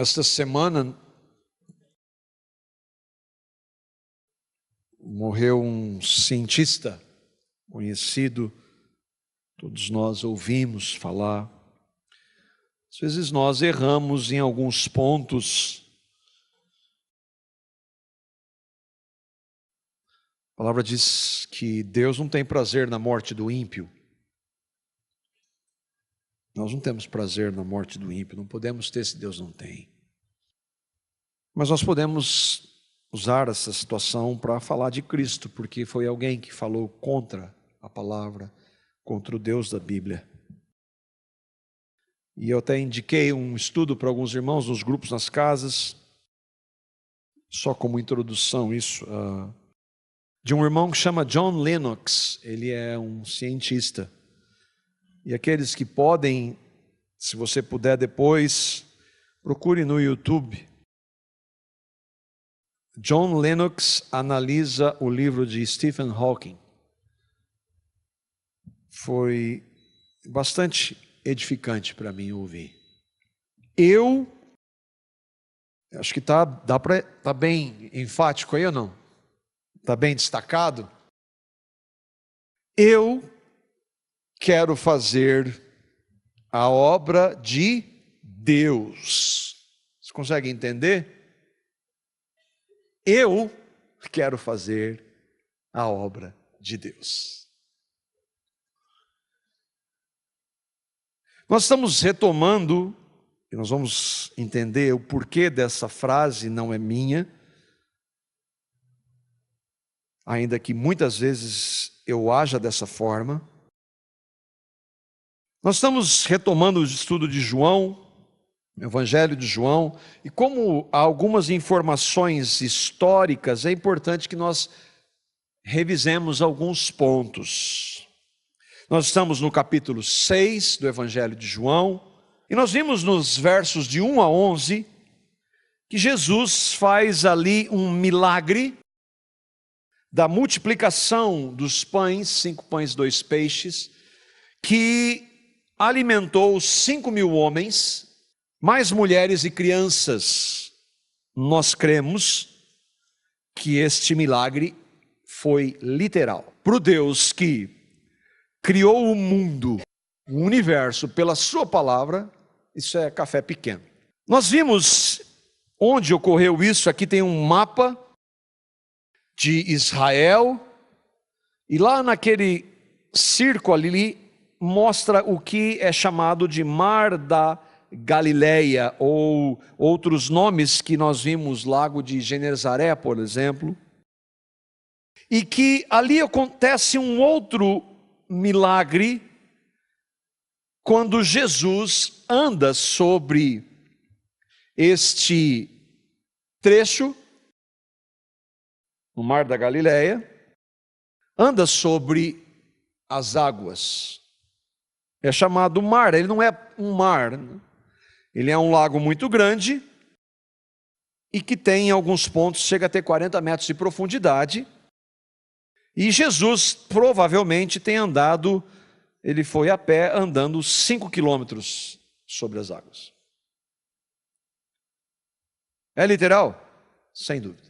Esta semana morreu um cientista conhecido, todos nós ouvimos falar. Às vezes nós erramos em alguns pontos. A palavra diz que Deus não tem prazer na morte do ímpio. Nós não temos prazer na morte do ímpio, não podemos ter se Deus não tem. Mas nós podemos usar essa situação para falar de Cristo, porque foi alguém que falou contra a palavra, contra o Deus da Bíblia. E eu até indiquei um estudo para alguns irmãos nos grupos, nas casas, só como introdução isso, de um irmão que chama John Lennox. Ele é um cientista. E aqueles que podem, se você puder depois, procure no YouTube. John Lennox analisa o livro de Stephen Hawking. Foi bastante edificante para mim ouvir. Eu acho que tá bem enfático aí ou não? Está bem destacado? Eu quero fazer a obra de Deus. Você consegue entender? Eu quero fazer a obra de Deus. Nós estamos retomando, e nós vamos entender o porquê dessa frase, não é minha, ainda que muitas vezes eu haja dessa forma. Nós estamos retomando o estudo de João, o Evangelho de João, e como há algumas informações históricas, é importante que nós revisemos alguns pontos. Nós estamos no capítulo 6 do Evangelho de João, e nós vimos nos versos de 1 a 11, que Jesus faz ali um milagre da multiplicação dos pães, 5 pães, 2 peixes, que alimentou 5.000 homens, mais mulheres e crianças. Nós cremos que este milagre foi literal. Para o Deus que criou o mundo, o universo, pela sua palavra, isso é café pequeno. Nós vimos onde ocorreu isso. Aqui tem um mapa de Israel, e lá naquele círculo ali mostra o que é chamado de Mar da Galileia, ou outros nomes que nós vimos, Lago de Genezaré, por exemplo, e que ali acontece um outro milagre, quando Jesus anda sobre este trecho, no Mar da Galileia, anda sobre as águas. É chamado mar, ele não é um mar, ele é um lago muito grande e que tem em alguns pontos, chega a ter 40 metros de profundidade. E Jesus provavelmente tem andado, ele foi a pé andando 5 quilômetros sobre as águas. É literal? Sem dúvida.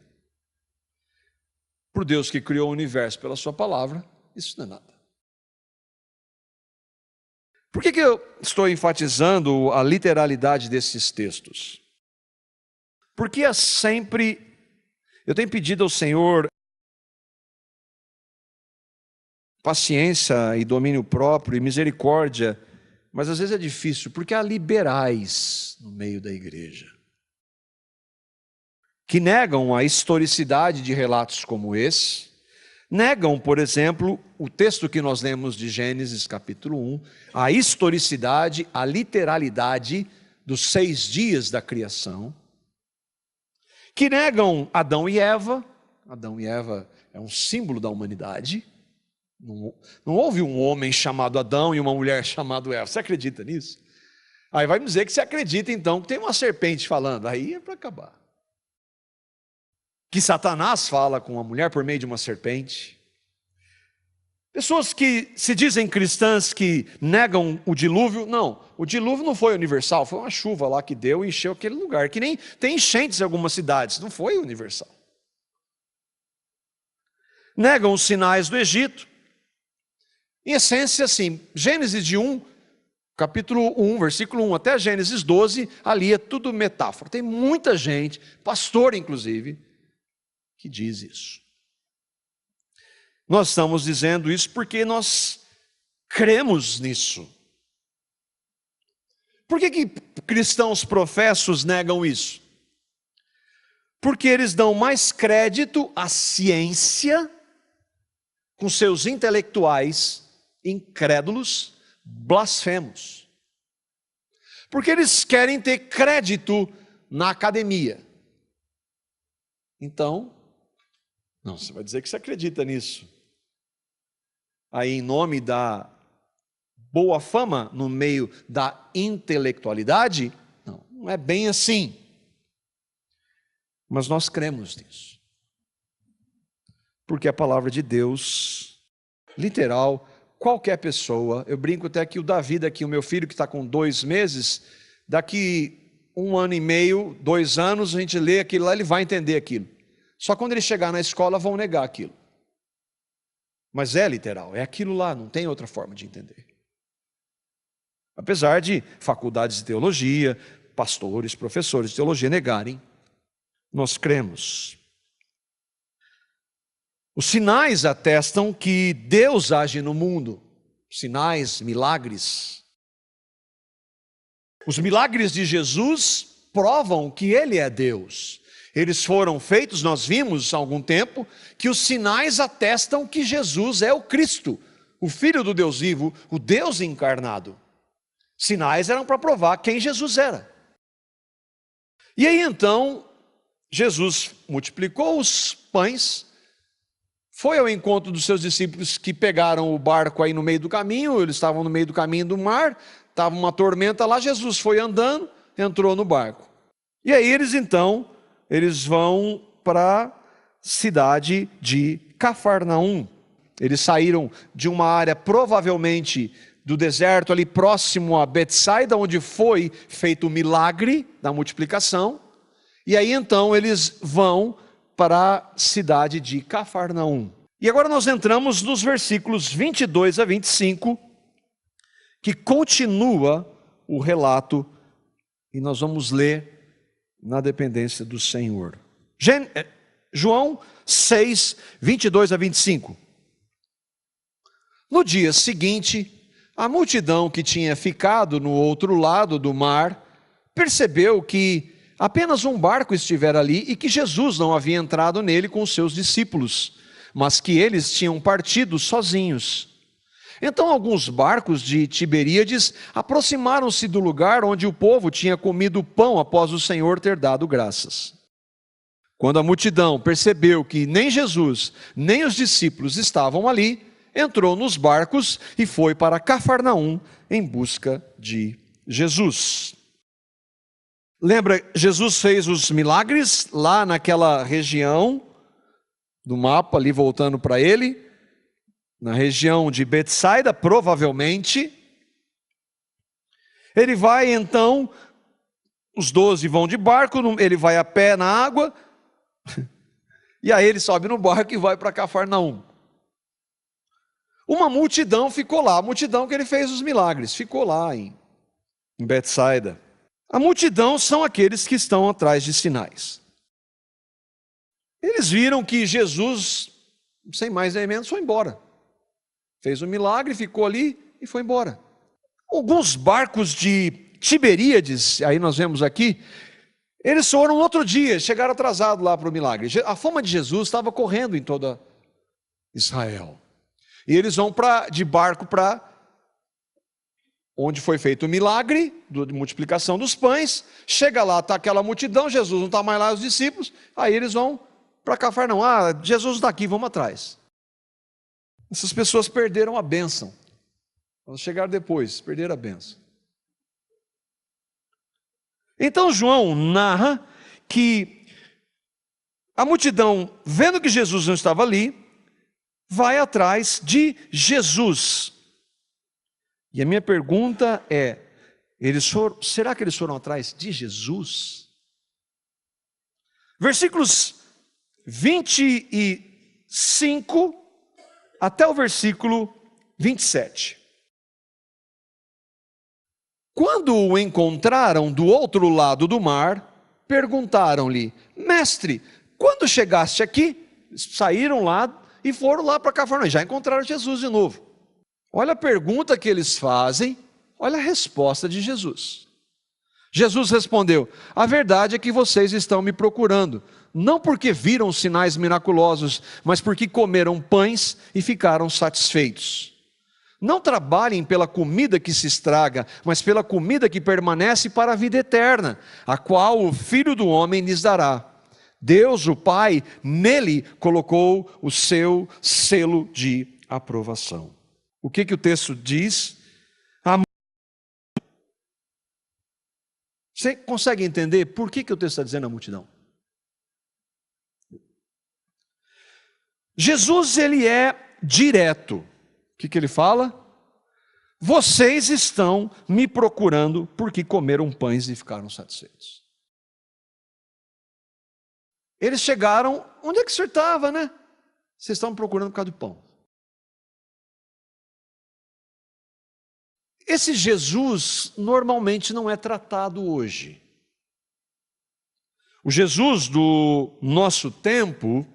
Por Deus que criou o universo pela sua palavra, isso não é nada. Por que eu estou enfatizando a literalidade desses textos? Porque é sempre, eu tenho pedido ao Senhor paciência e domínio próprio e misericórdia, mas às vezes é difícil, porque há liberais no meio da igreja, que negam a historicidade de relatos como esse, negam, por exemplo, o texto que nós lemos de Gênesis capítulo 1, a historicidade, a literalidade dos 6 dias da criação, que negam Adão e Eva. Adão e Eva é um símbolo da humanidade. Não houve um homem chamado Adão e uma mulher chamada Eva. Você acredita nisso? Aí vai me dizer que você acredita então que tem uma serpente falando. Aí é para acabar. Que Satanás fala com a mulher por meio de uma serpente. Pessoas que se dizem cristãs que negam o dilúvio, não, o dilúvio não foi universal, foi uma chuva lá que deu e encheu aquele lugar, que nem tem enchentes em algumas cidades, não foi universal. Negam os sinais do Egito. Em essência, assim, Gênesis de 1, capítulo 1, versículo 1, até Gênesis 12, ali é tudo metáfora. Tem muita gente, pastor inclusive, que diz isso. Nós estamos dizendo isso porque nós cremos nisso. Por que cristãos professos negam isso? Porque eles dão mais crédito à ciência com seus intelectuais incrédulos, blasfemos. Porque eles querem ter crédito na academia. Então, não, você vai dizer que você acredita nisso. Aí, em nome da boa fama, no meio da intelectualidade, não é bem assim. Mas nós cremos nisso. Porque a palavra de Deus, literal, qualquer pessoa, eu brinco até que o Davi daqui, o meu filho que está com 2 meses, daqui 1 ano e meio, 2 anos, a gente lê aquilo lá, ele vai entender aquilo. Só quando ele chegar na escola vão negar aquilo. Mas é literal, é aquilo lá, não tem outra forma de entender. Apesar de faculdades de teologia, pastores, professores de teologia negarem, nós cremos. Os sinais atestam que Deus age no mundo. Sinais, milagres. Os milagres de Jesus provam que Ele é Deus. Eles foram feitos, nós vimos há algum tempo, que os sinais atestam que Jesus é o Cristo, o Filho do Deus vivo, o Deus encarnado. Sinais eram para provar quem Jesus era. E aí então, Jesus multiplicou os pães, foi ao encontro dos seus discípulos que pegaram o barco aí no meio do caminho, eles estavam no meio do caminho do mar, estava uma tormenta lá, Jesus foi andando, entrou no barco. E aí eles vão para a cidade de Cafarnaum. Eles saíram de uma área provavelmente do deserto ali próximo a Betsaida, onde foi feito o milagre da multiplicação. E aí então eles vão para a cidade de Cafarnaum. E agora nós entramos nos versículos 22 a 25, que continua o relato, e nós vamos ler na dependência do Senhor. João 6, 22 a 25. No dia seguinte, a multidão que tinha ficado no outro lado do mar percebeu que apenas um barco estivera ali e que Jesus não havia entrado nele com os seus discípulos, mas que eles tinham partido sozinhos. Então alguns barcos de Tiberíades aproximaram-se do lugar onde o povo tinha comido pão após o Senhor ter dado graças. Quando a multidão percebeu que nem Jesus, nem os discípulos estavam ali, entrou nos barcos e foi para Cafarnaum em busca de Jesus. Lembra, Jesus fez os milagres lá naquela região do mapa, ali voltando para ele, na região de Betsaida, provavelmente. Ele vai então, os 12 vão de barco, ele vai a pé na água, e aí ele sobe no barco e vai para Cafarnaum. Uma multidão ficou lá, a multidão que ele fez os milagres, ficou lá em Betsaida. A multidão são aqueles que estão atrás de sinais. Eles viram que Jesus, sem mais nem menos, foi embora. Fez um milagre, ficou ali e foi embora. Alguns barcos de Tiberíades, aí nós vemos aqui, eles foram outro dia, chegaram atrasados lá para o milagre. A fama de Jesus estava correndo em toda Israel. E eles vão de barco para onde foi feito o milagre de multiplicação dos pães. Chega lá, está aquela multidão, Jesus não está mais lá, os discípulos. Aí eles vão para Cafarnaum. Jesus está aqui, vamos atrás. Essas pessoas perderam a bênção. Elas chegaram depois, perderam a bênção. Então João narra que a multidão, vendo que Jesus não estava ali, vai atrás de Jesus. E a minha pergunta é, será que eles foram atrás de Jesus? Versículos 25 até o versículo 27. Quando o encontraram do outro lado do mar, perguntaram-lhe: Mestre, quando chegaste aqui? Saíram lá e foram lá para Cafarnaum, já encontraram Jesus de novo. Olha a pergunta que eles fazem, olha a resposta de Jesus. Jesus respondeu: a verdade é que vocês estão me procurando, não porque viram sinais miraculosos, mas porque comeram pães e ficaram satisfeitos. Não trabalhem pela comida que se estraga, mas pela comida que permanece para a vida eterna, a qual o Filho do Homem lhes dará. Deus, o Pai, nele colocou o seu selo de aprovação. O que o texto diz? Você consegue entender por que o texto está dizendo a multidão? Jesus, ele é direto. O que ele fala? Vocês estão me procurando porque comeram pães e ficaram satisfeitos. Eles chegaram, onde é que o senhor estava, né? Vocês estavam procurando por causa do pão. Esse Jesus normalmente não é tratado hoje. O Jesus do nosso tempo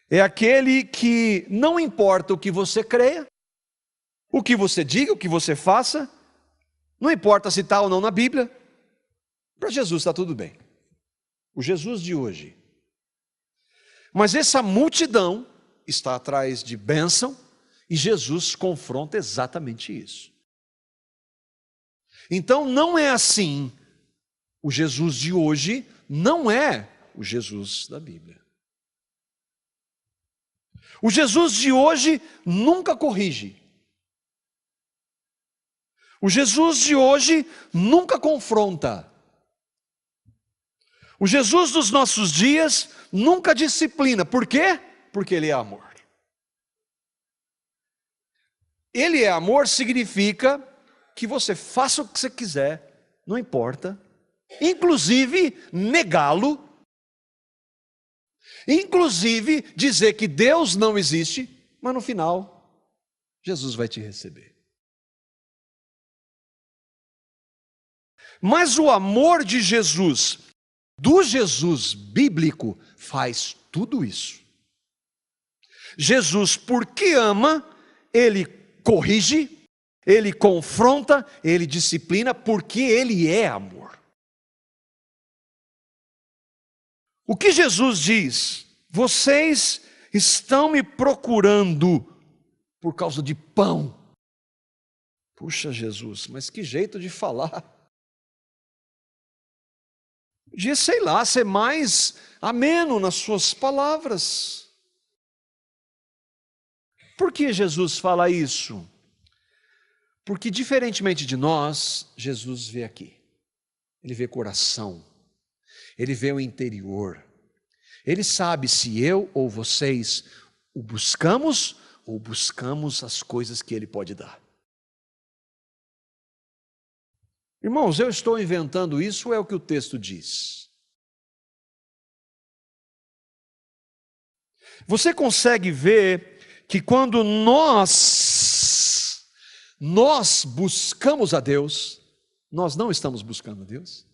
é aquele que não importa o que você creia, o que você diga, o que você faça, não importa se está ou não na Bíblia, para Jesus está tudo bem. O Jesus de hoje. Mas essa multidão está atrás de bênção e Jesus confronta exatamente isso. Então não é assim. O Jesus de hoje não é o Jesus da Bíblia. O Jesus de hoje nunca corrige. O Jesus de hoje nunca confronta. O Jesus dos nossos dias nunca disciplina. Por quê? Porque Ele é amor. Ele é amor significa que você faça o que você quiser, não importa. Inclusive negá-lo. Inclusive dizer que Deus não existe, mas no final, Jesus vai te receber. Mas o amor de Jesus, do Jesus bíblico, faz tudo isso. Jesus, porque ama, Ele corrige, Ele confronta, Ele disciplina, porque Ele é amor. O que Jesus diz? Vocês estão me procurando por causa de pão. Puxa, Jesus, mas que jeito de falar. Podia, sei lá, ser mais ameno nas suas palavras. Por que Jesus fala isso? Porque, diferentemente de nós, Jesus vê aqui. Ele vê coração. Ele vê o interior. Ele sabe se eu ou vocês o buscamos ou buscamos as coisas que Ele pode dar. Irmãos, eu estou inventando isso ou é o que o texto diz? Você consegue ver que quando nós buscamos a Deus, nós não estamos buscando a Deus?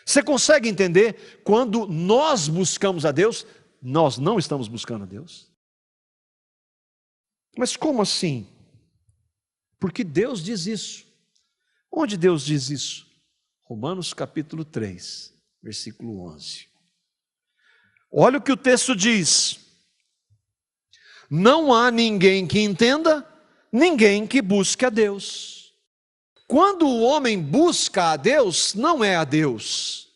Você consegue entender? Quando nós buscamos a Deus, nós não estamos buscando a Deus? Mas como assim? Porque Deus diz isso. Onde Deus diz isso? Romanos capítulo 3, versículo 11. Olha o que o texto diz. Não há ninguém que entenda, ninguém que busque a Deus. Quando o homem busca a Deus, não é a Deus.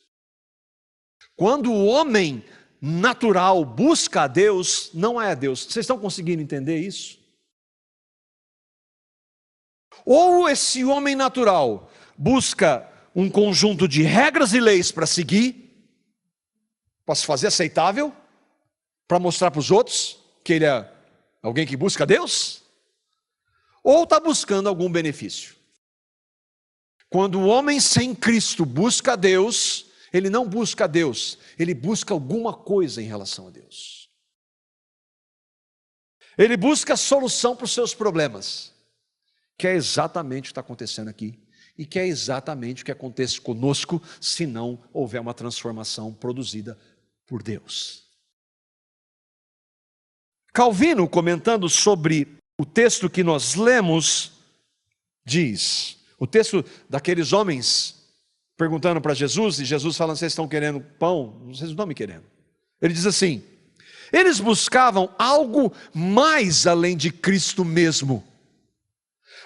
Quando o homem natural busca a Deus, não é a Deus. Vocês estão conseguindo entender isso? Ou esse homem natural busca um conjunto de regras e leis para seguir, para se fazer aceitável, para mostrar para os outros que ele é alguém que busca Deus? Ou está buscando algum benefício? Quando o homem sem Cristo busca Deus, ele não busca Deus, ele busca alguma coisa em relação a Deus. Ele busca a solução para os seus problemas, que é exatamente o que está acontecendo aqui, e que é exatamente o que acontece conosco se não houver uma transformação produzida por Deus. Calvino, comentando sobre o texto que nós lemos, diz, o texto daqueles homens perguntando para Jesus, e Jesus falando, vocês estão querendo pão? Vocês não estão me querendo. Ele diz assim, eles buscavam algo mais além de Cristo mesmo.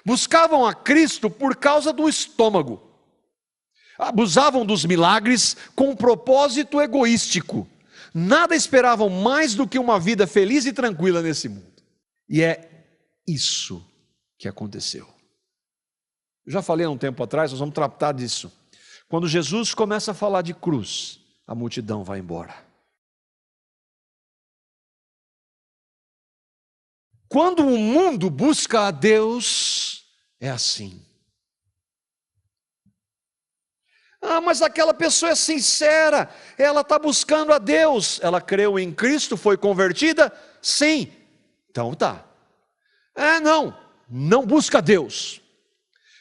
Buscavam a Cristo por causa do estômago. Abusavam dos milagres com um propósito egoístico. Nada esperavam mais do que uma vida feliz e tranquila nesse mundo. E é isso que aconteceu. Eu já falei há um tempo atrás, nós vamos tratar disso. Quando Jesus começa a falar de cruz, a multidão vai embora. Quando o mundo busca a Deus, é assim. Ah, mas aquela pessoa é sincera, ela está buscando a Deus, ela creu em Cristo, foi convertida? Sim. Então tá. Não busca a Deus.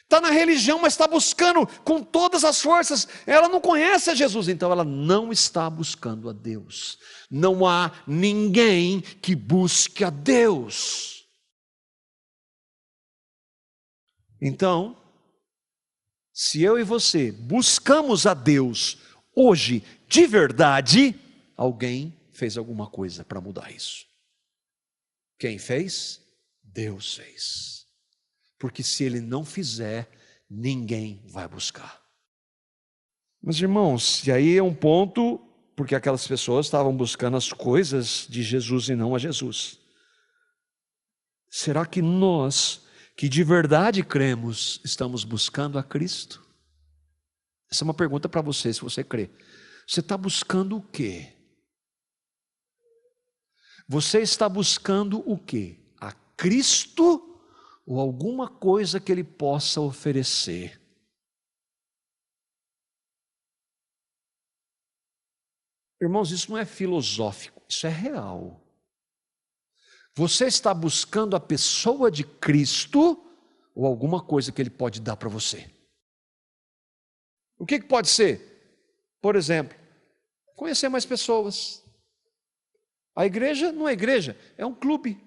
Está na religião, mas está buscando com todas as forças. Ela não conhece a Jesus, então ela não está buscando a Deus. Não há ninguém que busque a Deus. Então, se eu e você buscamos a Deus hoje de verdade, alguém fez alguma coisa para mudar isso. Quem fez? Deus fez. Porque se ele não fizer, ninguém vai buscar. Mas irmãos, e aí é um ponto, porque aquelas pessoas estavam buscando as coisas de Jesus e não a Jesus. Será que nós, que de verdade cremos, estamos buscando a Cristo? Essa é uma pergunta para você, se você crê. Você está buscando o quê? Você está buscando o quê? A Cristo ou alguma coisa que Ele possa oferecer? Irmãos, isso não é filosófico, isso é real. Você está buscando a pessoa de Cristo ou alguma coisa que Ele pode dar para você? O que pode ser? Por exemplo, conhecer mais pessoas. A igreja não é igreja, é um clube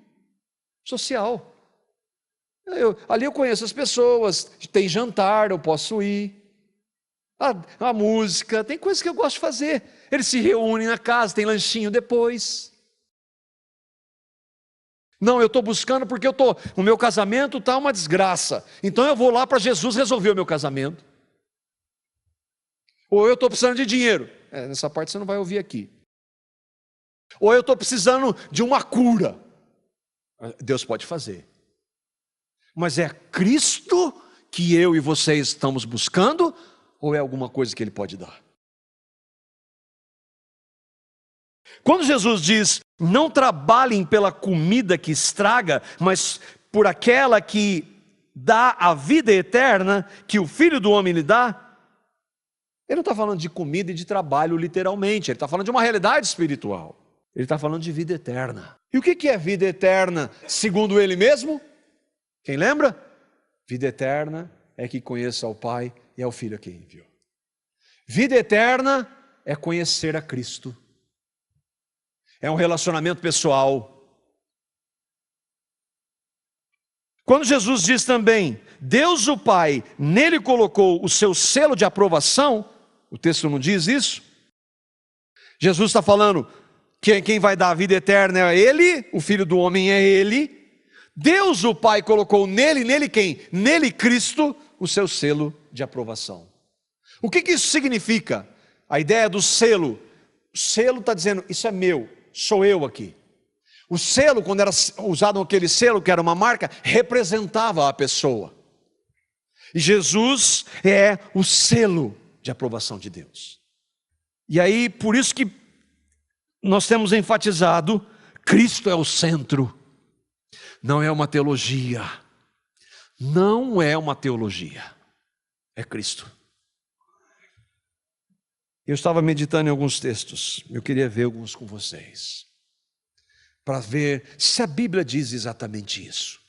social. Ali eu conheço as pessoas, tem jantar, eu posso ir. A música, tem coisas que eu gosto de fazer. Eles se reúnem na casa, tem lanchinho depois. Não, eu estou buscando porque o meu casamento está uma desgraça. Então eu vou lá para Jesus resolver o meu casamento. Ou eu estou precisando de dinheiro. Nessa parte você não vai ouvir aqui. Ou eu estou precisando de uma cura. Deus pode fazer. Mas é Cristo que eu e vocês estamos buscando? Ou é alguma coisa que Ele pode dar? Quando Jesus diz, não trabalhem pela comida que estraga, mas por aquela que dá a vida eterna, que o Filho do Homem lhe dá, Ele não está falando de comida e de trabalho literalmente, Ele está falando de uma realidade espiritual. Ele está falando de vida eterna. E o que é vida eterna, segundo Ele mesmo? Quem lembra? Vida eterna é que conheça ao Pai e ao Filho a quem enviou. Vida eterna é conhecer a Cristo. É um relacionamento pessoal. Quando Jesus diz também, Deus o Pai, nele colocou o seu selo de aprovação, o texto não diz isso? Jesus está falando que quem vai dar a vida eterna é Ele, o Filho do Homem é Ele. Deus o Pai colocou nele quem? Nele Cristo, o seu selo de aprovação. O que isso significa? A ideia do selo. O selo está dizendo, isso é meu, sou eu aqui. O selo, quando era usado aquele selo, que era uma marca, representava a pessoa. E Jesus é o selo de aprovação de Deus. E aí, por isso que nós temos enfatizado: Cristo é o centro. Não é uma teologia. Não é uma teologia. É Cristo. Eu estava meditando em alguns textos. Eu queria ver alguns com vocês, para ver se a Bíblia diz exatamente isso.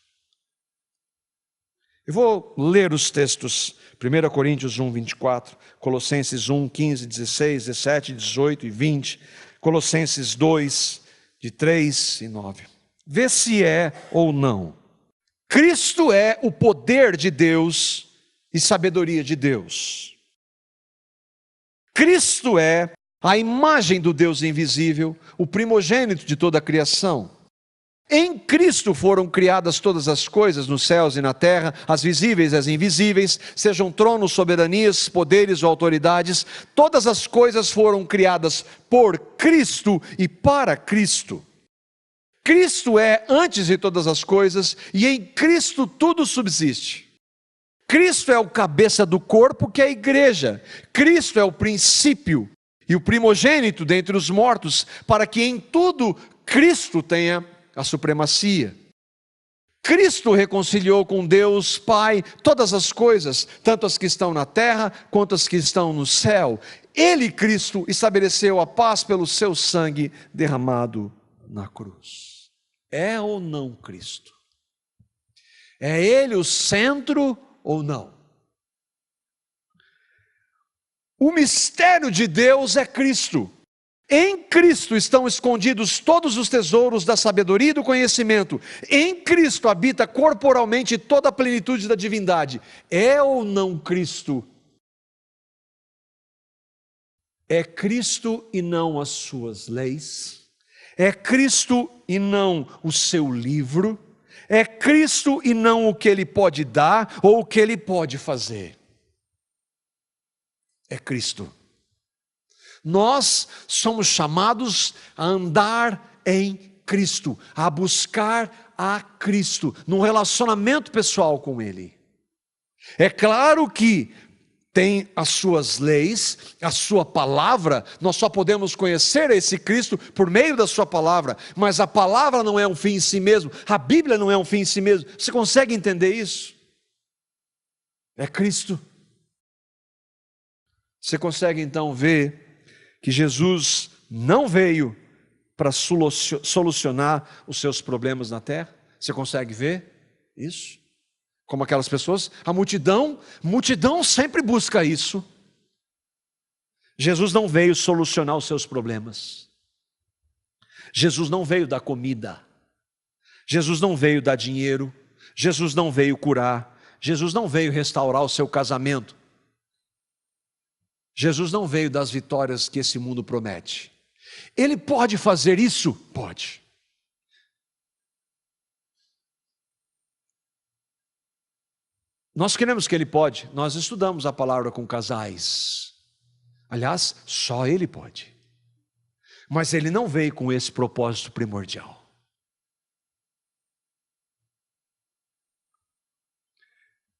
Eu vou ler os textos: 1 Coríntios 1, 24, Colossenses 1, 15, 16, 17, 18 e 20, Colossenses 2, de 3 e 9. Vê se é ou não. Cristo é o poder de Deus e sabedoria de Deus. Cristo é a imagem do Deus invisível, o primogênito de toda a criação. Em Cristo foram criadas todas as coisas nos céus e na terra, as visíveis e as invisíveis, sejam tronos, soberanias, poderes ou autoridades. Todas as coisas foram criadas por Cristo e para Cristo. Cristo é antes de todas as coisas e em Cristo tudo subsiste. Cristo é o cabeça do corpo, que é a igreja. Cristo é o princípio e o primogênito dentre os mortos, para que em tudo Cristo tenha a supremacia. Cristo reconciliou com Deus Pai todas as coisas, tanto as que estão na terra quanto as que estão no céu. Ele, Cristo, estabeleceu a paz pelo seu sangue derramado na cruz. É ou não Cristo? É Ele o centro ou não? O mistério de Deus é Cristo. Em Cristo estão escondidos todos os tesouros da sabedoria e do conhecimento. Em Cristo habita corporalmente toda a plenitude da divindade. É ou não Cristo? É Cristo e não as suas leis. É Cristo e não o seu livro. É Cristo e não o que Ele pode dar ou o que Ele pode fazer. É Cristo. Nós somos chamados a andar em Cristo, a buscar a Cristo, num relacionamento pessoal com Ele. É claro que tem as suas leis, a sua palavra. Nós só podemos conhecer esse Cristo por meio da sua palavra, mas a palavra não é um fim em si mesmo, a Bíblia não é um fim em si mesmo. Você consegue entender isso? É Cristo. Você consegue então ver que Jesus não veio para solucionar os seus problemas na terra? Você consegue ver isso? Como aquelas pessoas, a multidão sempre busca isso. Jesus não veio solucionar os seus problemas. Jesus não veio dar comida. Jesus não veio dar dinheiro. Jesus não veio curar. Jesus não veio restaurar o seu casamento. Jesus não veio das vitórias que esse mundo promete. Ele pode fazer isso? Pode. Nós queremos que Ele pode. Nós estudamos a palavra com casais. Aliás, só Ele pode. Mas Ele não veio com esse propósito primordial.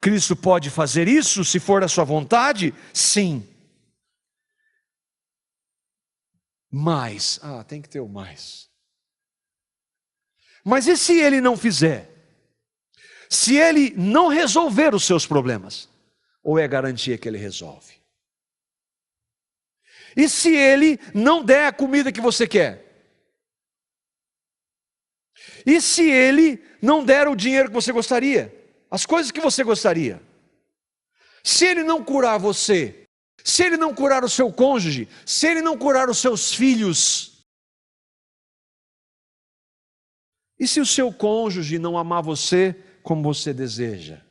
Cristo pode fazer isso se for a sua vontade? Sim. Mas, tem que ter o mais. Mas e se Ele não fizer? Se Ele não resolver os seus problemas? Ou é garantia que Ele resolve? E se Ele não der a comida que você quer? E se Ele não der o dinheiro que você gostaria? As coisas que você gostaria? Se Ele não curar você? Se Ele não curar o seu cônjuge? Se Ele não curar os seus filhos? E se o seu cônjuge não amar você como você deseja?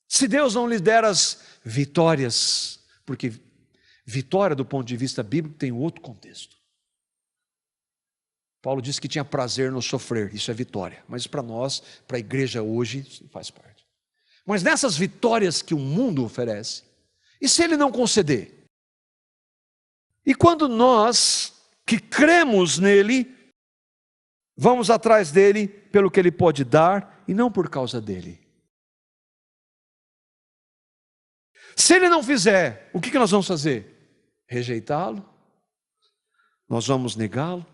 Se Deus não lhe der as vitórias, porque vitória do ponto de vista bíblico tem outro contexto. Paulo disse que tinha prazer no sofrer, isso é vitória. Mas para nós, para a igreja hoje, isso não faz parte. Mas nessas vitórias que o mundo oferece, e se Ele não conceder? E quando nós, que cremos nele, vamos atrás dele pelo que Ele pode dar e não por causa dele. Se Ele não fizer, o que nós vamos fazer? Rejeitá-lo? Nós vamos negá-lo?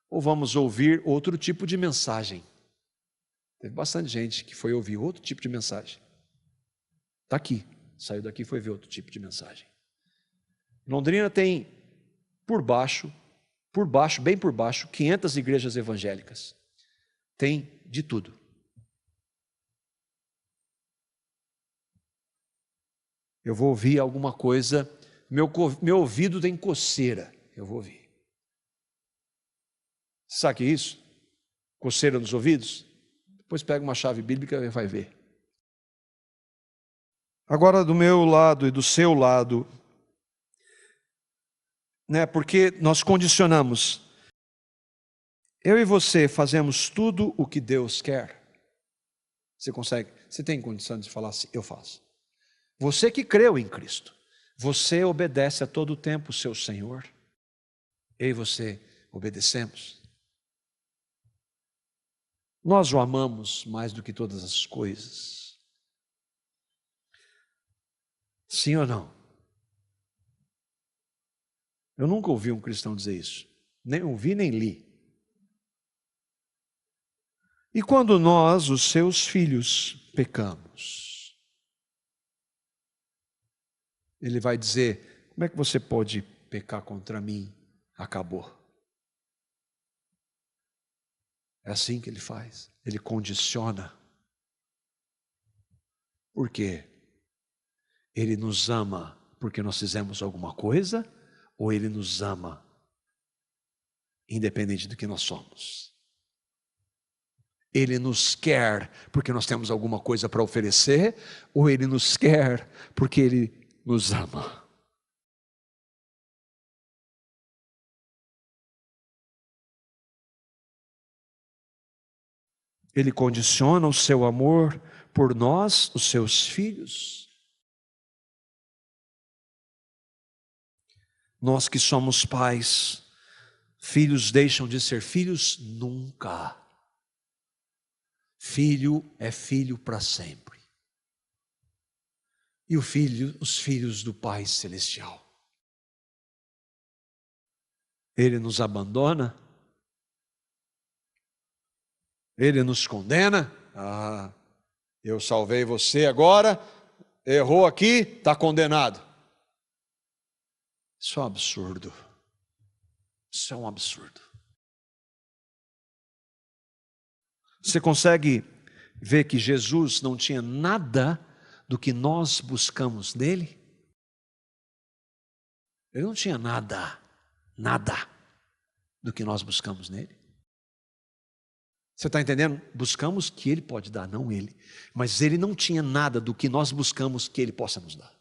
Ou vamos ouvir outro tipo de mensagem? Teve bastante gente que foi ouvir outro tipo de mensagem. Está aqui, saiu daqui e foi ver outro tipo de mensagem. Londrina tem bem por baixo, 500 igrejas evangélicas. Tem de tudo. Eu vou ouvir alguma coisa, meu ouvido tem coceira, eu vou ouvir. Sabe o que é isso? Coceira nos ouvidos? Depois pega uma chave bíblica e vai ver. Agora, do meu lado e do seu lado, porque nós condicionamos. Eu e você fazemos tudo o que Deus quer. Você tem condição de falar assim? Eu faço. Você que creu em Cristo, você obedece a todo tempo o seu Senhor. Eu e você obedecemos. Nós o amamos mais do que todas as coisas. Sim ou não? Eu nunca ouvi um cristão dizer isso. Nem ouvi, nem li. E quando nós, os seus filhos, pecamos, ele vai dizer: como é que você pode pecar contra mim? Acabou. É assim que ele faz. Ele condiciona. Por quê? Ele nos ama porque nós fizemos alguma coisa, ou ele nos ama independente do que nós somos? Ele nos quer porque nós temos alguma coisa para oferecer, ou ele nos quer porque ele nos ama? Ele condiciona o seu amor por nós, os seus filhos. Nós que somos pais, filhos deixam de ser filhos nunca. Filho é filho para sempre. E os filhos do Pai Celestial. Ele nos abandona? Ele nos condena? Eu salvei você agora, errou aqui, está condenado. Isso é um absurdo. Isso é um absurdo. Você consegue ver que Jesus não tinha nada do que nós buscamos nele? Ele não tinha nada do que nós buscamos nele. Você está entendendo? Buscamos que ele pode dar, não ele. Mas ele não tinha nada do que nós buscamos que ele possa nos dar.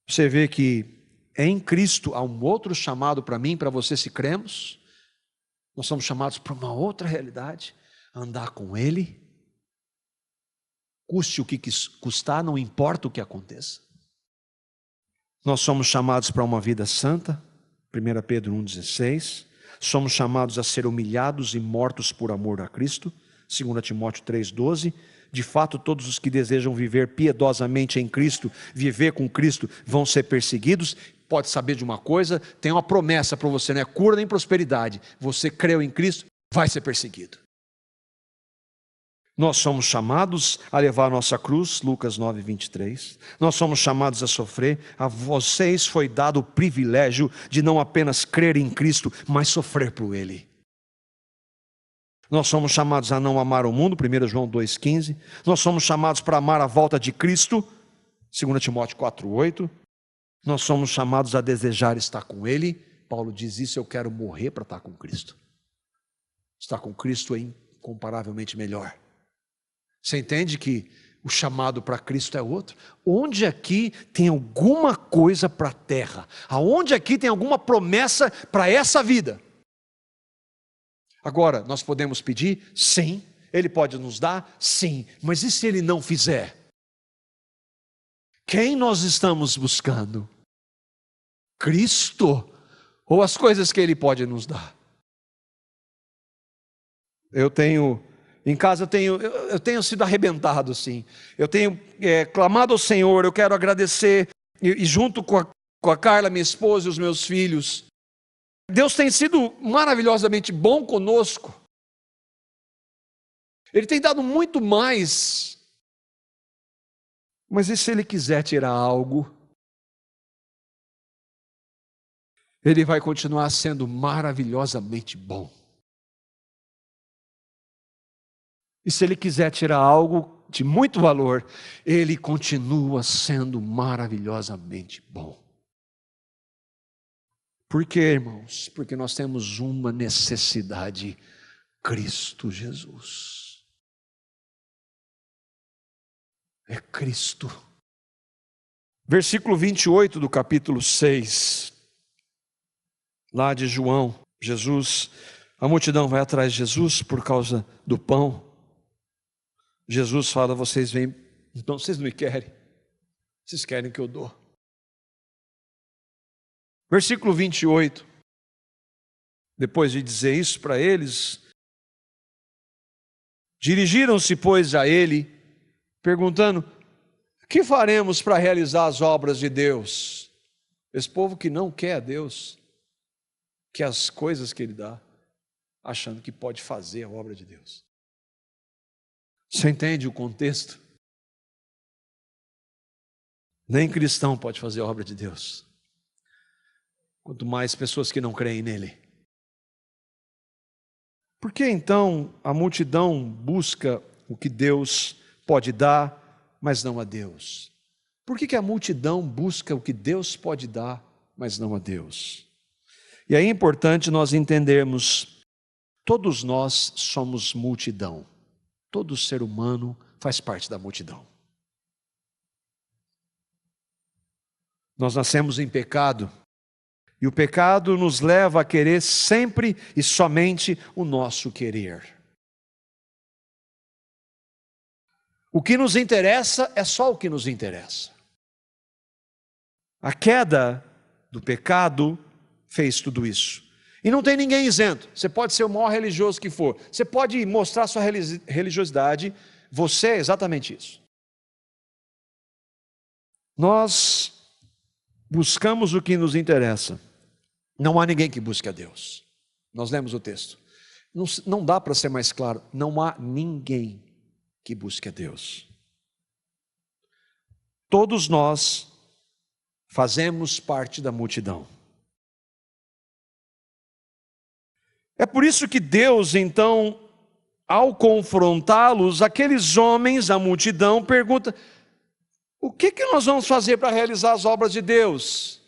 Você vê que em Cristo há um outro chamado para mim, para você, se cremos. Nós somos chamados para uma outra realidade, andar com ele. Custe o que custar, não importa o que aconteça. Nós somos chamados para uma vida santa, 1 Pedro 1,16. Somos chamados a ser humilhados e mortos por amor a Cristo, 2 Timóteo 3,12. De fato, todos os que desejam viver piedosamente em Cristo, viver com Cristo, vão ser perseguidos. Pode saber de uma coisa, tem uma promessa para você, não é cura nem prosperidade. Você creu em Cristo, vai ser perseguido. Nós somos chamados a levar a nossa cruz, Lucas 9:23. Nós somos chamados a sofrer. A vocês foi dado o privilégio de não apenas crer em Cristo, mas sofrer por Ele. Nós somos chamados a não amar o mundo, 1 João 2,15. Nós somos chamados para amar a volta de Cristo, 2 Timóteo 4,8. Nós somos chamados a desejar estar com Ele. Paulo diz isso: eu quero morrer para estar com Cristo. Estar com Cristo é incomparavelmente melhor. Você entende que o chamado para Cristo é outro? Onde aqui tem alguma coisa para a terra? Aonde aqui tem alguma promessa para essa vida? Agora, nós podemos pedir? Sim. Ele pode nos dar? Sim. Mas e se Ele não fizer? Quem nós estamos buscando? Cristo? Ou as coisas que Ele pode nos dar? Em casa eu tenho sido arrebentado, sim. Eu tenho clamado ao Senhor, eu quero agradecer, e junto com com a Carla, minha esposa e os meus filhos. Deus tem sido maravilhosamente bom conosco. Ele tem dado muito mais. Mas e se Ele quiser tirar algo? Ele vai continuar sendo maravilhosamente bom. E se Ele quiser tirar algo de muito valor, Ele continua sendo maravilhosamente bom. Por quê, irmãos? Porque nós temos uma necessidade: Cristo Jesus. É Cristo. Versículo 28 do capítulo 6, lá de João. Jesus, a multidão vai atrás de Jesus por causa do pão. Jesus fala: vocês vêm, então vocês não me querem, vocês querem que eu dou. Versículo 28, depois de dizer isso para eles, dirigiram-se, pois, a ele, perguntando: que faremos para realizar as obras de Deus? Esse povo que não quer a Deus, quer as coisas que Ele dá, achando que pode fazer a obra de Deus. Você entende o contexto? Nem cristão pode fazer a obra de Deus, quanto mais pessoas que não creem nele. Por que então a multidão busca o que Deus pode dar, mas não a Deus? Por que a multidão busca o que Deus pode dar, mas não a Deus? E aí é importante nós entendermos: todos nós somos multidão. Todo ser humano faz parte da multidão. Nós nascemos em pecado, e o pecado nos leva a querer sempre e somente o nosso querer. O que nos interessa é só o que nos interessa. A queda do pecado fez tudo isso. E não tem ninguém isento. Você pode ser o maior religioso que for, você pode mostrar sua religiosidade, você é exatamente isso. Nós buscamos o que nos interessa. Não há ninguém que busque a Deus. Nós lemos o texto. Não dá para ser mais claro. Não há ninguém que busque a Deus. Todos nós fazemos parte da multidão. É por isso que Deus, então, ao confrontá-los, aqueles homens, a multidão, pergunta: o que nós vamos fazer para realizar as obras de Deus?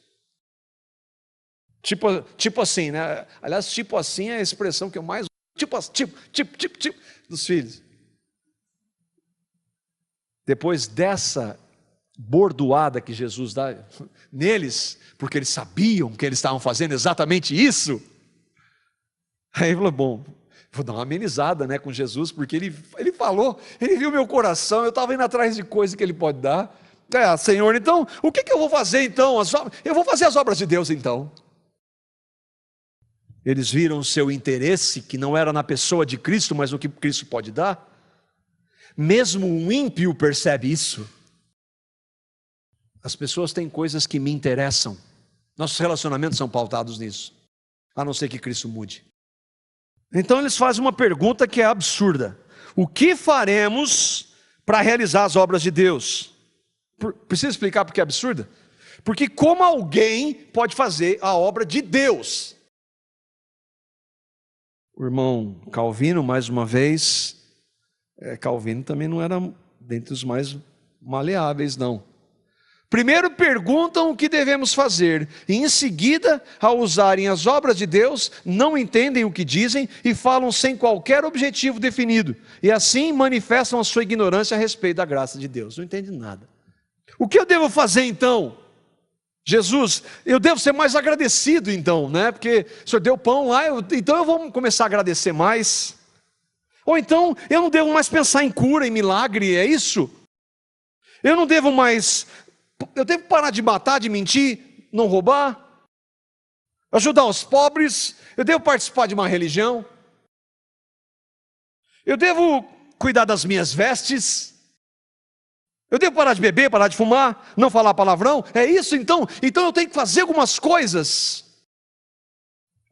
Tipo assim, né? Aliás, tipo assim é a expressão que eu mais tipo dos filhos. Depois dessa bordoada que Jesus dá neles, porque eles sabiam que eles estavam fazendo exatamente isso, aí ele falou: bom, vou dar uma amenizada, né, com Jesus, porque ele falou, ele viu meu coração, eu estava indo atrás de coisa que ele pode dar. Senhor, então, o que eu vou fazer então? Eu vou fazer as obras de Deus então. Eles viram o seu interesse, que não era na pessoa de Cristo, mas no que Cristo pode dar. Mesmo um ímpio percebe isso. As pessoas têm coisas que me interessam. Nossos relacionamentos são pautados nisso, a não ser que Cristo mude. Então eles fazem uma pergunta que é absurda: o que faremos para realizar as obras de Deus? Preciso explicar porque é absurda? Porque como alguém pode fazer a obra de Deus? O irmão Calvino, mais uma vez, Calvino também não era dentre os mais maleáveis, não. Primeiro perguntam o que devemos fazer, e em seguida, ao usarem as obras de Deus, não entendem o que dizem e falam sem qualquer objetivo definido, e assim manifestam a sua ignorância a respeito da graça de Deus. Não entendem nada. O que eu devo fazer então? Jesus, eu devo ser mais agradecido então, né? Porque o Senhor deu pão lá, então eu vou começar a agradecer mais. Ou então, eu não devo mais pensar em cura, em milagre, é isso? Eu não devo mais... Eu devo parar de matar, de mentir, não roubar, ajudar os pobres, eu devo participar de uma religião, eu devo cuidar das minhas vestes, Eu devo parar de beber, parar de fumar, não falar palavrão? É isso então? Então eu tenho que fazer algumas coisas.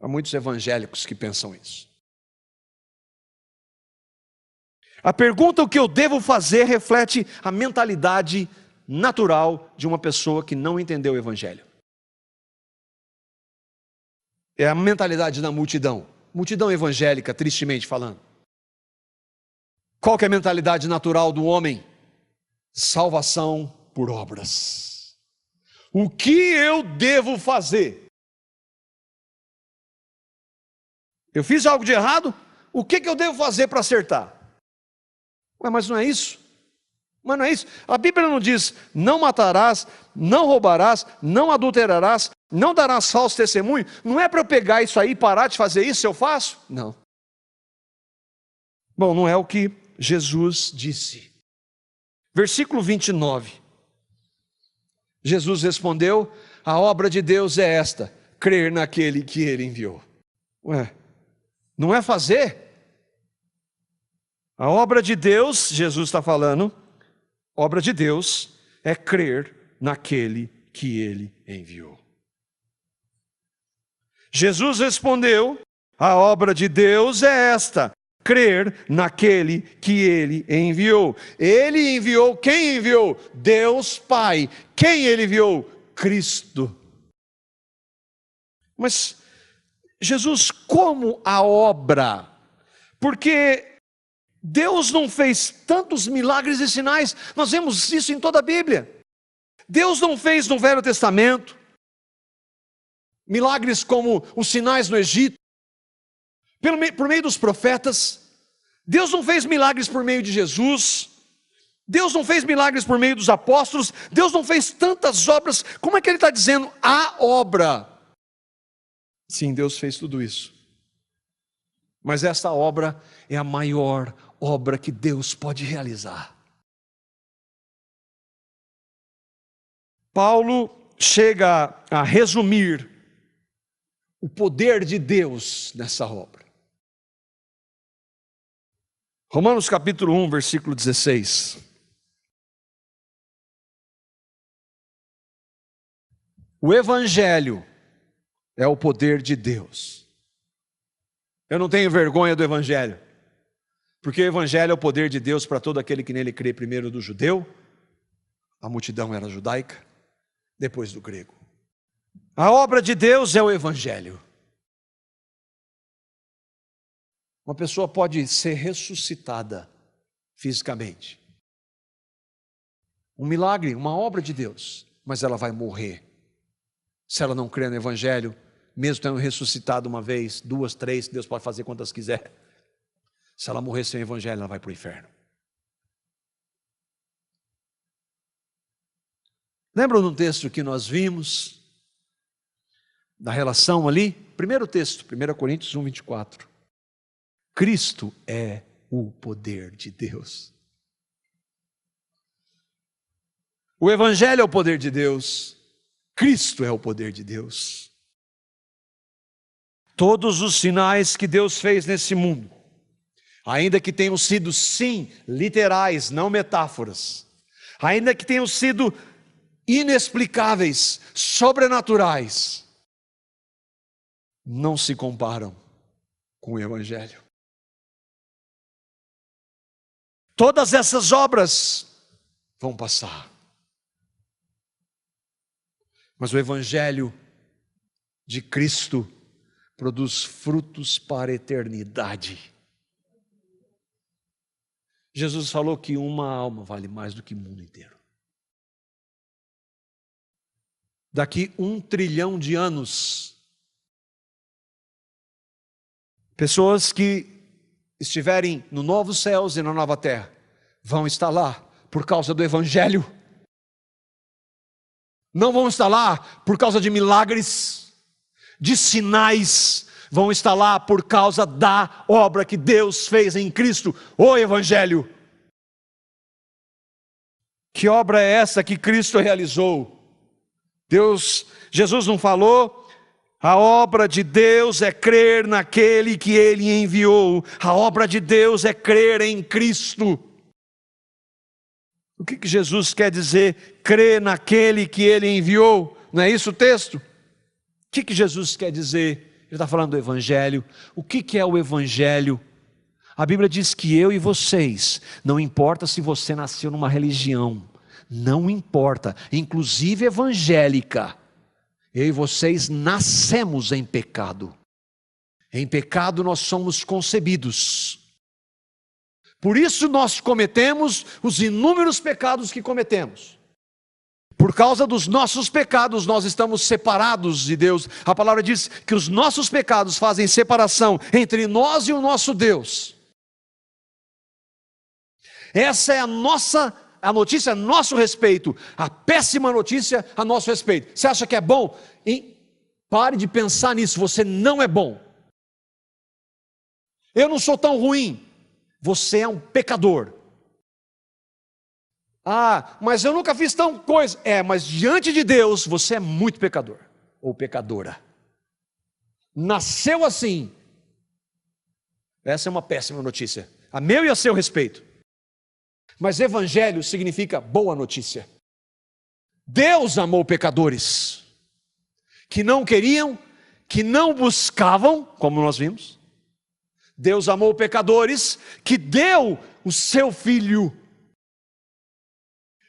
Há muitos evangélicos que pensam isso. A pergunta o que eu devo fazer reflete a mentalidade natural de uma pessoa que não entendeu o evangelho. É a mentalidade da multidão evangélica, tristemente falando. Qual que é a mentalidade natural do homem? Salvação por obras. O que eu devo fazer? Eu fiz algo de errado? O que eu devo fazer para acertar? Ué, mas não é isso? Mas não é isso. A Bíblia não diz, não matarás, não roubarás, não adulterarás, não darás falso testemunho. Não é para eu pegar isso aí e parar de fazer isso, eu faço? Não. Bom, não é o que Jesus disse. Versículo 29. Jesus respondeu, a obra de Deus é esta, crer naquele que Ele enviou. Ué, não é fazer? A obra de Deus, Jesus está falando, obra de Deus é crer naquele que Ele enviou. Jesus respondeu, a obra de Deus é esta, crer naquele que Ele enviou. Ele enviou, quem enviou? Deus Pai. Quem Ele enviou? Cristo. Mas, Jesus, como a obra? Porque Deus não fez tantos milagres e sinais, nós vemos isso em toda a Bíblia. Deus não fez no Velho Testamento milagres como os sinais no Egito, por meio dos profetas. Deus não fez milagres por meio de Jesus. Deus não fez milagres por meio dos apóstolos. Deus não fez tantas obras. Como é que Ele está dizendo? A obra. Sim, Deus fez tudo isso. Mas esta obra é a maior obra que Deus pode realizar. Paulo chega a resumir o poder de Deus nessa obra. Romanos capítulo 1, versículo 16. O Evangelho é o poder de Deus. Eu não tenho vergonha do Evangelho, porque o Evangelho é o poder de Deus para todo aquele que nele crê, primeiro do judeu, a multidão era judaica, depois do grego. A obra de Deus é o Evangelho. Uma pessoa pode ser ressuscitada fisicamente. Um milagre, uma obra de Deus, mas ela vai morrer. Se ela não crê no Evangelho, mesmo tendo ressuscitado uma vez, duas, três, Deus pode fazer quantas quiser. Se ela morrer sem o Evangelho, ela vai para o inferno. Lembram de um texto que nós vimos, da relação ali? Primeiro texto, 1 Coríntios 1, 24. Cristo é o poder de Deus. O Evangelho é o poder de Deus. Cristo é o poder de Deus. Todos os sinais que Deus fez nesse mundo, ainda que tenham sido, sim, literais, não metáforas, ainda que tenham sido inexplicáveis, sobrenaturais, não se comparam com o Evangelho. Todas essas obras vão passar, mas o Evangelho de Cristo produz frutos para a eternidade. Jesus falou que uma alma vale mais do que o mundo inteiro. Daqui 1 trilhão de anos, pessoas que estiverem no novos céus e na nova terra, vão estar lá por causa do Evangelho. Não vão estar lá por causa de milagres, de sinais, vão estar lá por causa da obra que Deus fez em Cristo, o Evangelho. Que obra é essa que Cristo realizou? Jesus não falou? A obra de Deus é crer naquele que Ele enviou. A obra de Deus é crer em Cristo. O que Jesus quer dizer? Crê naquele que Ele enviou. Não é isso o texto? O que Jesus quer dizer? Ele está falando do Evangelho. O que é o Evangelho? A Bíblia diz que eu e vocês, não importa se você nasceu numa religião, não importa, inclusive evangélica, eu e vocês nascemos em pecado. Em pecado nós somos concebidos. Por isso nós cometemos os inúmeros pecados que cometemos. Por causa dos nossos pecados nós estamos separados de Deus. A palavra diz que os nossos pecados fazem separação entre nós e o nosso Deus. Essa é a notícia a nosso respeito, a péssima notícia a nosso respeito. Você acha que é bom? Pare de pensar nisso, você não é bom. Eu não sou tão ruim, você é um pecador. Mas eu nunca fiz tão coisa. Mas diante de Deus você é muito pecador, ou pecadora. Nasceu assim. Essa é uma péssima notícia, a meu e a seu respeito. Mas evangelho significa boa notícia. Deus amou pecadores que não queriam, que não buscavam, como nós vimos. Deus amou pecadores que deu o seu Filho.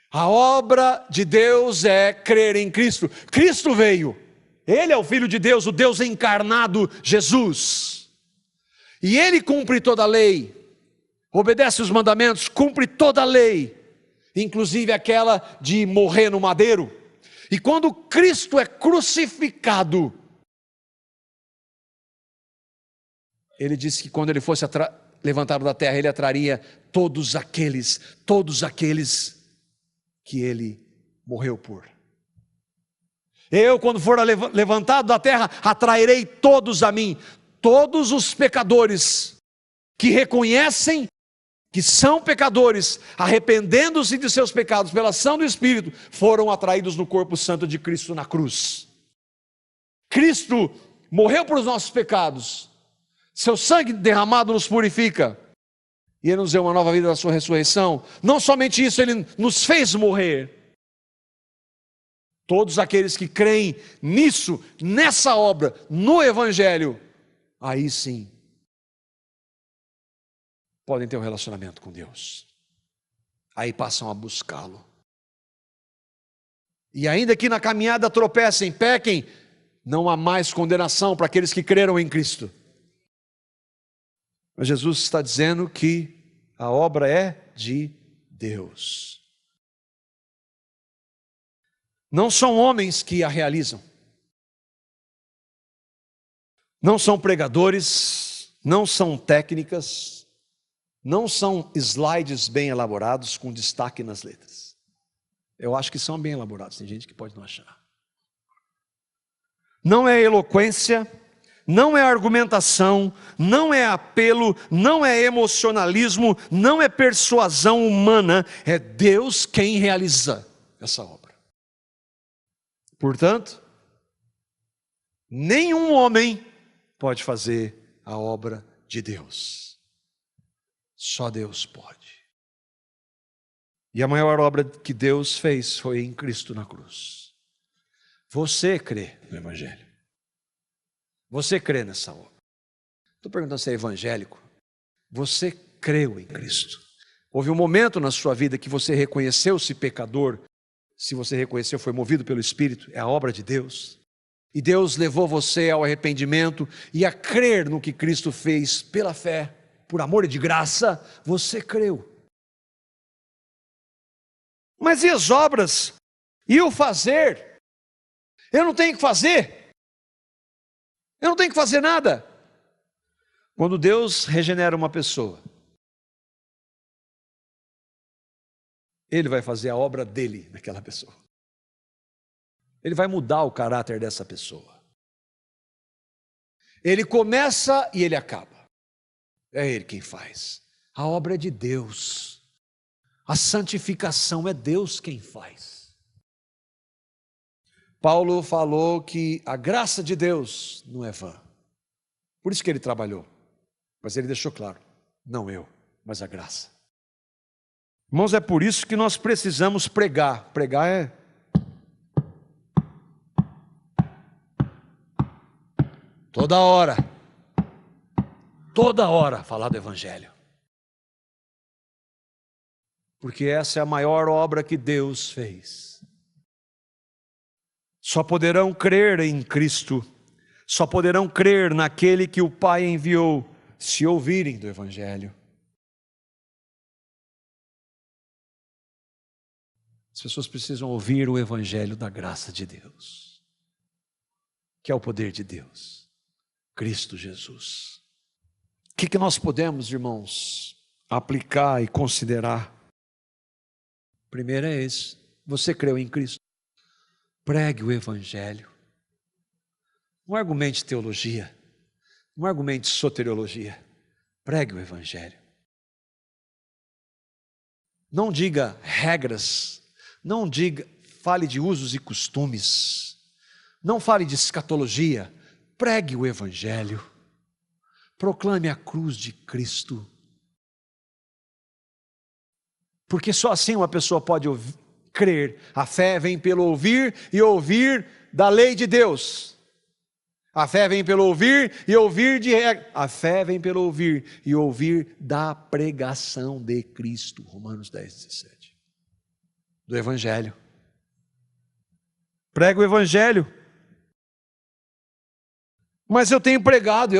A obra de Deus é crer em Cristo. Cristo veio, Ele é o Filho de Deus, o Deus encarnado, Jesus. E Ele cumpre toda a lei. Obedece os mandamentos, cumpre toda a lei, inclusive aquela de morrer no madeiro. E quando Cristo é crucificado, Ele disse que quando Ele fosse levantado da terra, Ele atraria todos aqueles que Ele morreu por. Eu, quando for levantado da terra, atrairei todos a mim, todos os pecadores que reconhecem que são pecadores, arrependendo-se de seus pecados pela ação do Espírito, foram atraídos no corpo santo de Cristo na cruz. Cristo morreu por os nossos pecados, seu sangue derramado nos purifica, e Ele nos deu uma nova vida da sua ressurreição. Não somente isso, Ele nos fez morrer. Todos aqueles que creem nisso, nessa obra, no Evangelho, aí sim podem ter um relacionamento com Deus. Aí passam a buscá-lo. E ainda que na caminhada tropecem, pequem, não há mais condenação para aqueles que creram em Cristo. Mas Jesus está dizendo que a obra é de Deus. Não são homens que a realizam. Não são pregadores, não são técnicas, não são slides bem elaborados com destaque nas letras. Eu acho que são bem elaborados, tem gente que pode não achar. Não é eloquência, não é argumentação, não é apelo, não é emocionalismo, não é persuasão humana, é Deus quem realiza essa obra. Portanto, nenhum homem pode fazer a obra de Deus. Só Deus pode. E a maior obra que Deus fez foi em Cristo na cruz. Você crê no Evangelho? Você crê nessa obra? Estou perguntando se é evangélico. Você creu em Cristo? Houve um momento na sua vida que você reconheceu-se pecador. Se você reconheceu, foi movido pelo Espírito, é a obra de Deus. E Deus levou você ao arrependimento e a crer no que Cristo fez pela fé. Por amor e de graça, você creu. Mas e as obras? E o fazer? Eu não tenho que fazer. Eu não tenho que fazer nada. Quando Deus regenera uma pessoa, Ele vai fazer a obra dele naquela pessoa. Ele vai mudar o caráter dessa pessoa. Ele começa e Ele acaba. É Ele quem faz. A obra é de Deus. A santificação é Deus quem faz. Paulo falou que a graça de Deus não é vã. Por isso que ele trabalhou. Mas ele deixou claro, não eu, mas a graça. Irmãos, é por isso que nós precisamos pregar. Pregar é toda hora falar do Evangelho. Porque essa é a maior obra que Deus fez. Só poderão crer em Cristo, só poderão crer naquele que o Pai enviou, se ouvirem do Evangelho. As pessoas precisam ouvir o Evangelho da graça de Deus, que é o poder de Deus, Cristo Jesus. O que nós podemos, irmãos, aplicar e considerar? Primeiro é esse: você creu em Cristo? Pregue o Evangelho. Não argumente teologia, não argumente soteriologia. Pregue o Evangelho. Não diga regras, não diga, fale de usos e costumes, não fale de escatologia. Pregue o Evangelho. Proclame a cruz de Cristo. Porque só assim uma pessoa pode crer. A fé vem pelo ouvir e ouvir da lei de Deus. A fé vem pelo ouvir e ouvir de regra. A fé vem pelo ouvir e ouvir da pregação de Cristo. Romanos 10:17. Do Evangelho. Prega o Evangelho. Mas eu tenho pregado.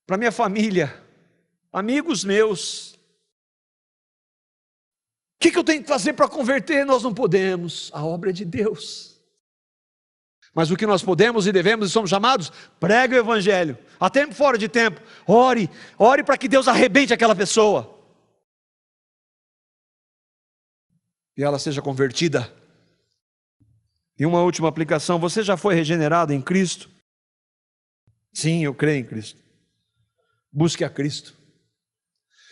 Para minha família, amigos meus. O que eu tenho que fazer para converter? Nós não podemos, a obra é de Deus. Mas o que nós podemos e devemos e somos chamados? Pregue o Evangelho, a tempo fora de tempo. Ore para que Deus arrebente aquela pessoa e ela seja convertida. E uma última aplicação: você já foi regenerado em Cristo? Sim, eu creio em Cristo. Busque a Cristo.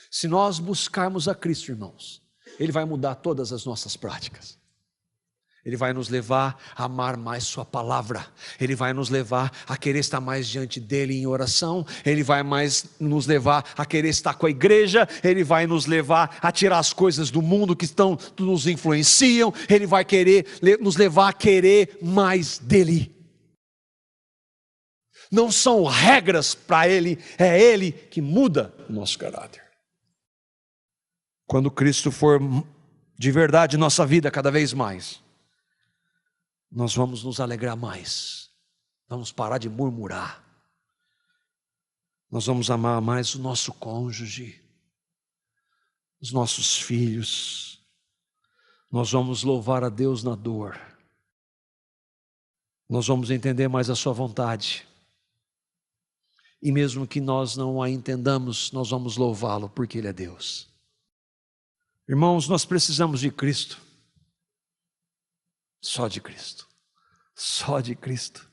Se nós buscarmos a Cristo, irmãos, Ele vai mudar todas as nossas práticas. Ele vai nos levar a amar mais sua palavra. Ele vai nos levar a querer estar mais diante dele em oração. Ele vai nos levar a querer estar com a igreja. Ele vai nos levar a tirar as coisas do mundo que nos influenciam. Ele vai nos levar a querer mais dele. Não são regras para ele, é ele que muda o nosso caráter. Quando Cristo for de verdade em nossa vida cada vez mais, nós vamos nos alegrar mais, vamos parar de murmurar, nós vamos amar mais o nosso cônjuge, os nossos filhos, nós vamos louvar a Deus na dor, nós vamos entender mais a sua vontade, e mesmo que nós não a entendamos, nós vamos louvá-lo porque Ele é Deus. Irmãos, nós precisamos de Cristo. Só de Cristo. Só de Cristo.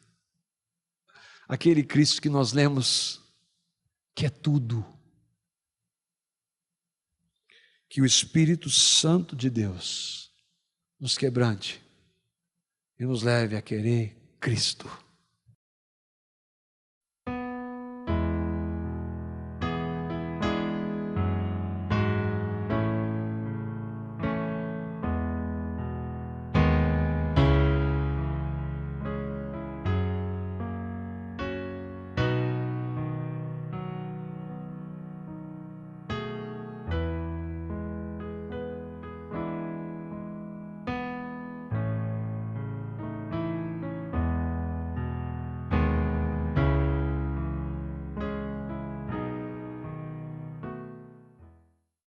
Aquele Cristo que nós lemos, que é tudo. Que o Espírito Santo de Deus nos quebrante e nos leve a querer Cristo.